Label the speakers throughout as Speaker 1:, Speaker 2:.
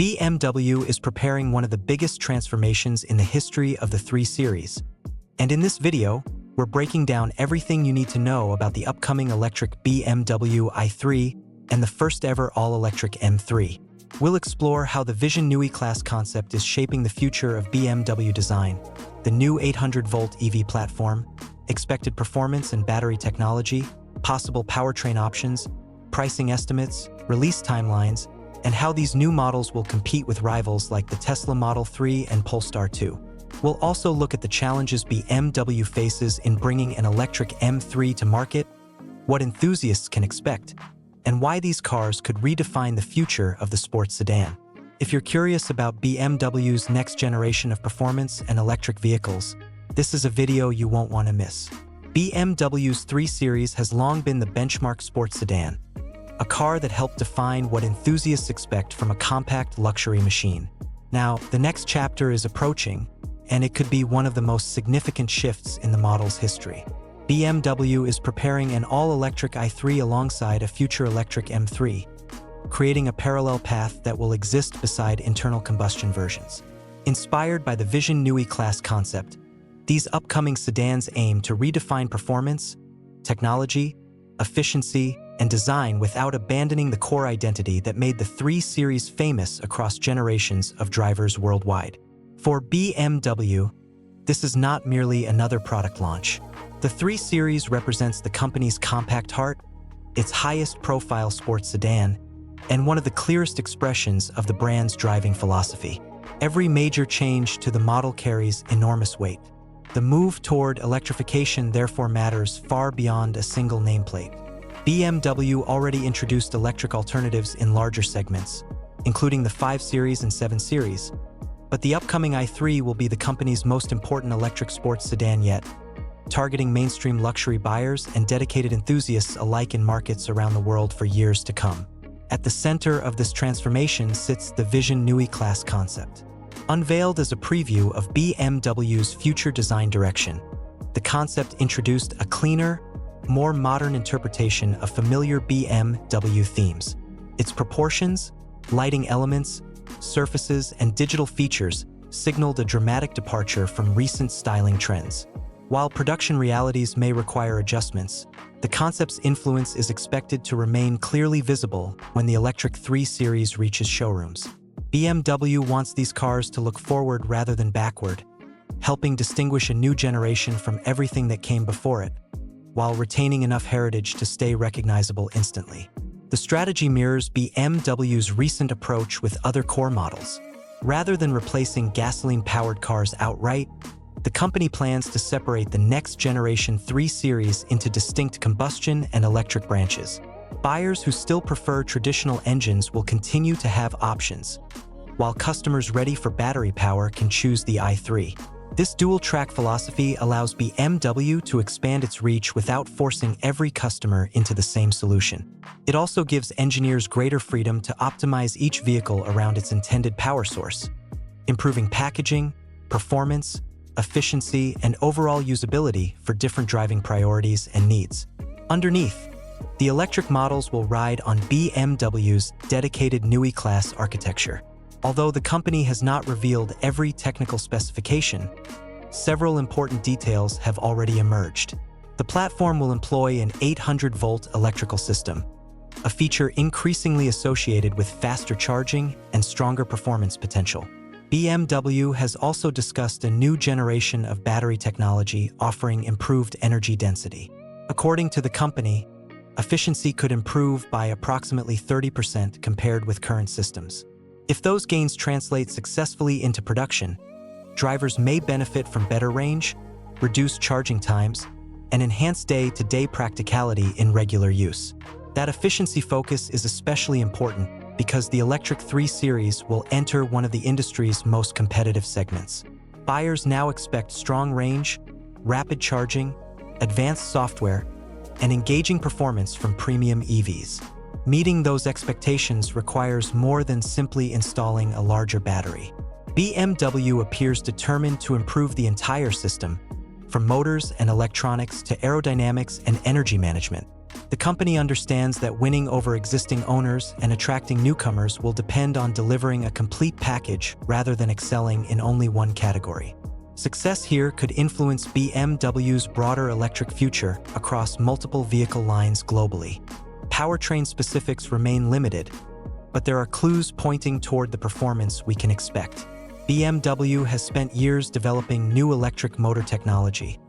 Speaker 1: BMW is preparing one of the biggest transformations in the history of the 3 Series. And in this video, we're breaking down everything you need to know about the upcoming electric BMW i3 and the first-ever all-electric M3. We'll explore how the Vision Neue Klasse concept is shaping the future of BMW design, the new 800-volt EV platform, expected performance and battery technology, possible powertrain options, pricing estimates, release timelines, and how these new models will compete with rivals like the Tesla Model 3 and Polestar 2. We'll also look at the challenges BMW faces in bringing an electric M3 to market, what enthusiasts can expect, and why these cars could redefine the future of the sports sedan. If you're curious about BMW's next generation of performance and electric vehicles, this is a video you won't want to miss. BMW's 3 Series has long been the benchmark sports sedan, a car that helped define what enthusiasts expect from a compact luxury machine. Now, the next chapter is approaching, and it could be one of the most significant shifts in the model's history. BMW is preparing an all-electric i3 alongside a future electric M3, creating a parallel path that will exist beside internal combustion versions. Inspired by the Vision Neue Klasse concept, these upcoming sedans aim to redefine performance, technology, efficiency, and design without abandoning the core identity that made the 3 Series famous across generations of drivers worldwide. For BMW, this is not merely another product launch. The 3 Series represents the company's compact heart, its highest-profile sports sedan, and one of the clearest expressions of the brand's driving philosophy. Every major change to the model carries enormous weight. The move toward electrification therefore matters far beyond a single nameplate. BMW already introduced electric alternatives in larger segments, including the 5 Series and 7 Series, but the upcoming i3 will be the company's most important electric sports sedan yet, targeting mainstream luxury buyers and dedicated enthusiasts alike in markets around the world for years to come. At the center of this transformation sits the Vision Neue Klasse concept. Unveiled as a preview of BMW's future design direction, the concept introduced a cleaner, more modern interpretation of familiar BMW themes. Its proportions, lighting elements, surfaces, and digital features signaled a dramatic departure from recent styling trends. While production realities may require adjustments, the concept's influence is expected to remain clearly visible when the electric 3 Series reaches showrooms. BMW wants these cars to look forward rather than backward, helping distinguish a new generation from everything that came before it, while retaining enough heritage to stay recognizable instantly. The strategy mirrors BMW's recent approach with other core models. Rather than replacing gasoline-powered cars outright, the company plans to separate the next-generation 3 Series into distinct combustion and electric branches. Buyers who still prefer traditional engines will continue to have options, while customers ready for battery power can choose the i3. This dual-track philosophy allows BMW to expand its reach without forcing every customer into the same solution. It also gives engineers greater freedom to optimize each vehicle around its intended power source, improving packaging, performance, efficiency, and overall usability for different driving priorities and needs. Underneath, the electric models will ride on BMW's dedicated Neue Klasse architecture. Although the company has not revealed every technical specification, several important details have already emerged. The platform will employ an 800-volt electrical system, a feature increasingly associated with faster charging and stronger performance potential. BMW has also discussed a new generation of battery technology offering improved energy density. According to the company, efficiency could improve by approximately 30% compared with current systems. If those gains translate successfully into production, drivers may benefit from better range, reduced charging times, and enhanced day-to-day practicality in regular use. That efficiency focus is especially important because the electric 3 Series will enter one of the industry's most competitive segments. Buyers now expect strong range, rapid charging, advanced software, and engaging performance from premium EVs. Meeting those expectations requires more than simply installing a larger battery. BMW appears determined to improve the entire system, from motors and electronics to aerodynamics and energy management. The company understands that winning over existing owners and attracting newcomers will depend on delivering a complete package rather than excelling in only one category. Success here could influence BMW's broader electric future across multiple vehicle lines globally. Powertrain specifics remain limited, but there are clues pointing toward the performance we can expect. BMW has spent years developing new electric motor technology,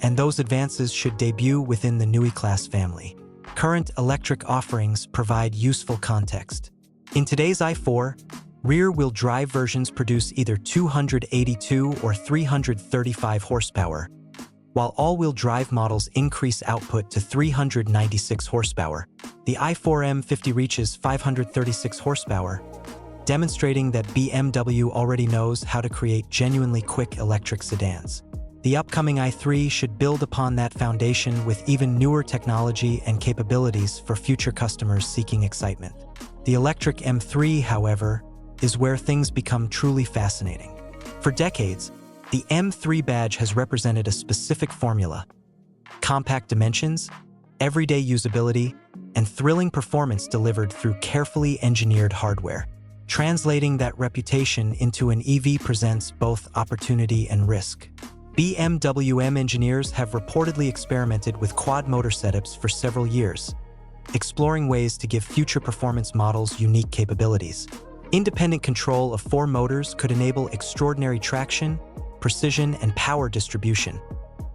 Speaker 1: and those advances should debut within the Neue Klasse family. Current electric offerings provide useful context. In today's i4, rear-wheel drive versions produce either 282 or 335 horsepower, while all-wheel drive models increase output to 396 horsepower. The i4 M50 reaches 536 horsepower, demonstrating that BMW already knows how to create genuinely quick electric sedans. The upcoming i3 should build upon that foundation with even newer technology and capabilities for future customers seeking excitement. The electric M3, however, is where things become truly fascinating. For decades, the M3 badge has represented a specific formula: compact dimensions, everyday usability, and thrilling performance delivered through carefully engineered hardware. Translating that reputation into an EV presents both opportunity and risk. BMW M engineers have reportedly experimented with quad-motor setups for several years, exploring ways to give future performance models unique capabilities. Independent control of 4 motors could enable extraordinary traction, precision, and power distribution,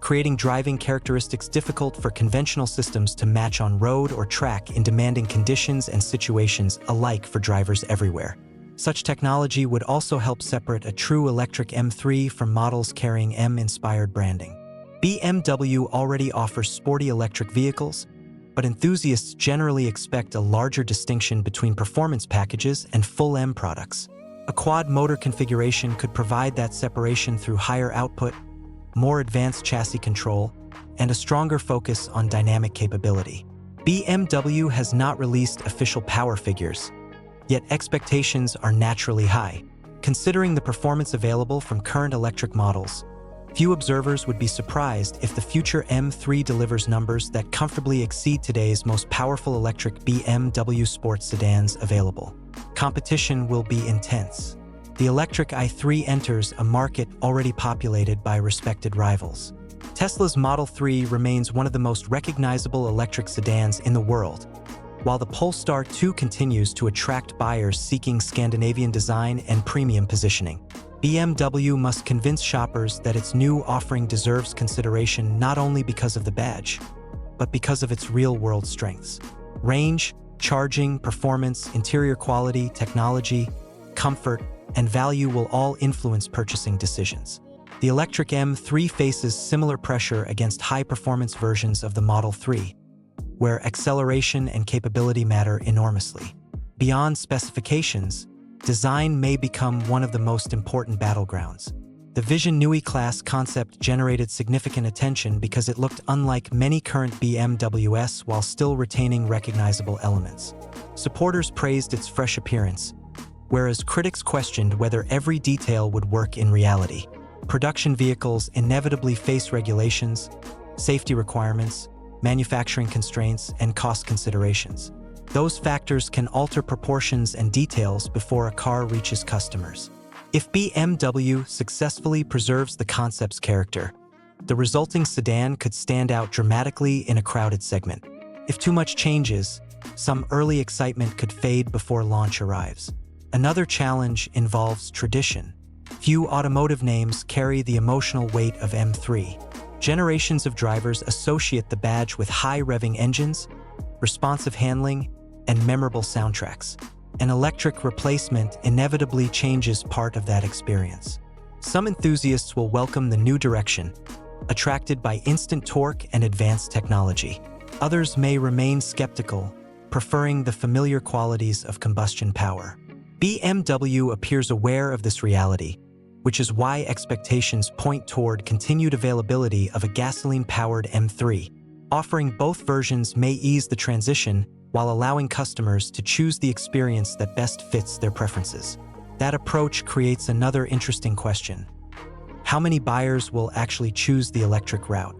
Speaker 1: creating driving characteristics difficult for conventional systems to match on road or track in demanding conditions and situations alike for drivers everywhere. Such technology would also help separate a true electric M3 from models carrying M-inspired branding. BMW already offers sporty electric vehicles, but enthusiasts generally expect a larger distinction between performance packages and full M products. A quad-motor configuration could provide that separation through higher output, more advanced chassis control, and a stronger focus on dynamic capability. BMW has not released official power figures, yet expectations are naturally high. Considering the performance available from current electric models, few observers would be surprised if the future M3 delivers numbers that comfortably exceed today's most powerful electric BMW sports sedans available. Competition will be intense. The electric i3 enters a market already populated by respected rivals. Tesla's Model 3 remains one of the most recognizable electric sedans in the world, while the Polestar 2 continues to attract buyers seeking Scandinavian design and premium positioning. BMW must convince shoppers that its new offering deserves consideration not only because of the badge, but because of its real-world strengths. Range, charging, performance, interior quality, technology, comfort, and value will all influence purchasing decisions. The electric M3 faces similar pressure against high-performance versions of the Model 3, where acceleration and capability matter enormously. Beyond specifications, design may become one of the most important battlegrounds. The Vision Neue Klasse concept generated significant attention because it looked unlike many current BMWs while still retaining recognizable elements. Supporters praised its fresh appearance, whereas critics questioned whether every detail would work in reality. Production vehicles inevitably face regulations, safety requirements, manufacturing constraints, and cost considerations. Those factors can alter proportions and details before a car reaches customers. If BMW successfully preserves the concept's character, the resulting sedan could stand out dramatically in a crowded segment. If too much changes, some early excitement could fade before launch arrives. Another challenge involves tradition. Few automotive names carry the emotional weight of M3. Generations of drivers associate the badge with high-revving engines, responsive handling, and memorable soundtracks. An electric replacement inevitably changes part of that experience. Some enthusiasts will welcome the new direction, attracted by instant torque and advanced technology. Others may remain skeptical, preferring the familiar qualities of combustion power. BMW appears aware of this reality, which is why expectations point toward continued availability of a gasoline-powered M3. Offering both versions may ease the transition while allowing customers to choose the experience that best fits their preferences. That approach creates another interesting question. How many buyers will actually choose the electric route?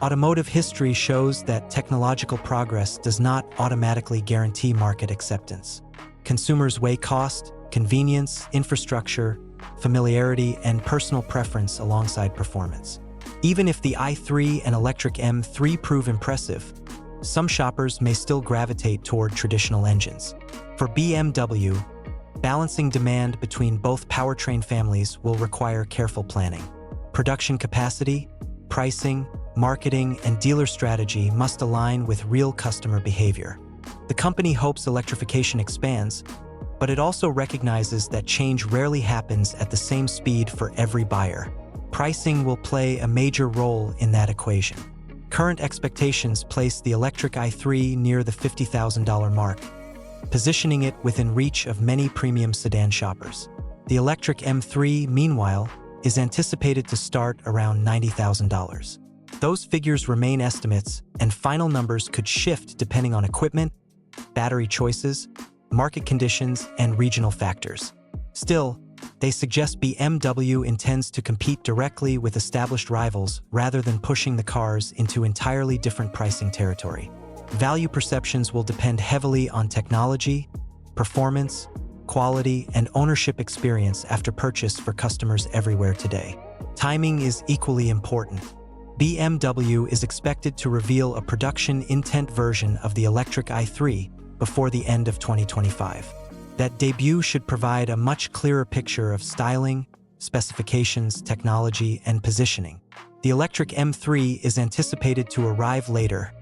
Speaker 1: Automotive history shows that technological progress does not automatically guarantee market acceptance. Consumers weigh cost, convenience, infrastructure, familiarity, and personal preference alongside performance. Even if the i3 and electric M3 prove impressive, some shoppers may still gravitate toward traditional engines. For BMW, balancing demand between both powertrain families will require careful planning. Production capacity, pricing, marketing, and dealer strategy must align with real customer behavior. The company hopes electrification expands, but it also recognizes that change rarely happens at the same speed for every buyer. Pricing will play a major role in that equation. Current expectations place the electric i3 near the $50,000 mark, positioning it within reach of many premium sedan shoppers. The electric M3, meanwhile, is anticipated to start around $90,000. Those figures remain estimates, and final numbers could shift depending on equipment, battery choices, market conditions, and regional factors. Still, they suggest BMW intends to compete directly with established rivals rather than pushing the cars into entirely different pricing territory. Value perceptions will depend heavily on technology, performance, quality, and ownership experience after purchase for customers everywhere today. Timing is equally important. BMW is expected to reveal a production intent version of the electric i3 before the end of 2025. That debut should provide a much clearer picture of styling, specifications, technology, and positioning. The electric M3 is anticipated to arrive later,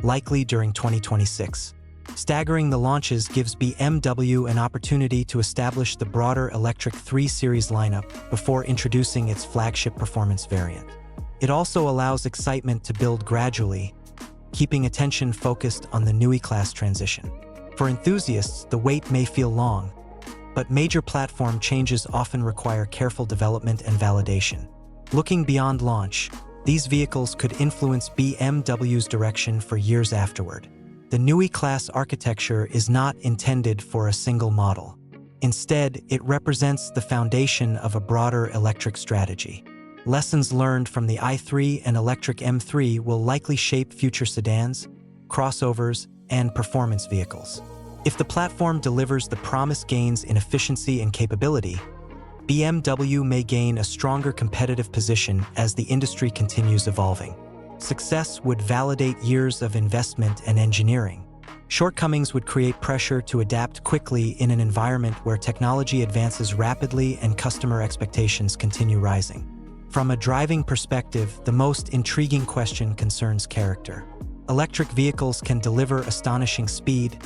Speaker 1: likely during 2026. Staggering the launches gives BMW an opportunity to establish the broader electric 3 Series lineup before introducing its flagship performance variant. It also allows excitement to build gradually, keeping attention focused on the Neue Klasse transition. For enthusiasts, the wait may feel long, but major platform changes often require careful development and validation. Looking beyond launch, these vehicles could influence BMW's direction for years afterward. The Neue Klasse architecture is not intended for a single model. Instead, it represents the foundation of a broader electric strategy. Lessons learned from the i3 and electric M3 will likely shape future sedans, crossovers, and performance vehicles. If the platform delivers the promised gains in efficiency and capability, BMW may gain a stronger competitive position as the industry continues evolving. Success would validate years of investment and engineering. Shortcomings would create pressure to adapt quickly in an environment where technology advances rapidly and customer expectations continue rising. From a driving perspective, the most intriguing question concerns character. Electric vehicles can deliver astonishing speed,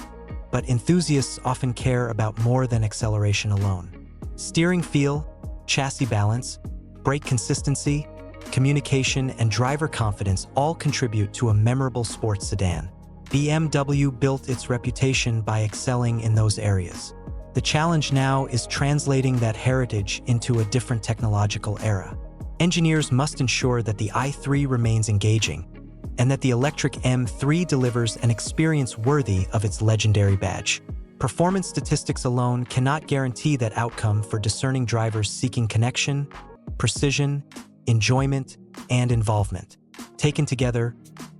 Speaker 1: but enthusiasts often care about more than acceleration alone. Steering feel, chassis balance, brake consistency, communication, and driver confidence all contribute to a memorable sports sedan. BMW built its reputation by excelling in those areas. The challenge now is translating that heritage into a different technological era. Engineers must ensure that the i3 remains engaging, and that the electric M3 delivers an experience worthy of its legendary badge. Performance statistics alone cannot guarantee that outcome for discerning drivers seeking connection, precision, enjoyment, and involvement. Taken together,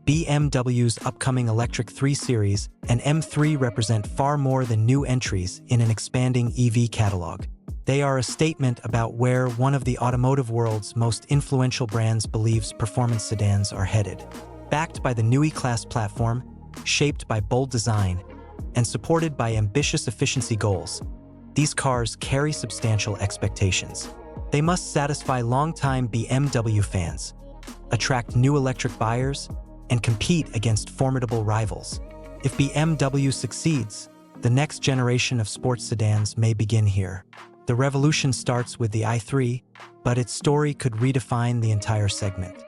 Speaker 1: BMW's upcoming electric 3 Series and M3 represent far more than new entries in an expanding EV catalog. They are a statement about where one of the automotive world's most influential brands believes performance sedans are headed. Backed by the Neue Klasse platform, shaped by bold design, and supported by ambitious efficiency goals, these cars carry substantial expectations. They must satisfy longtime BMW fans, attract new electric buyers, and compete against formidable rivals. If BMW succeeds, the next generation of sports sedans may begin here. The revolution starts with the i3, but its story could redefine the entire segment.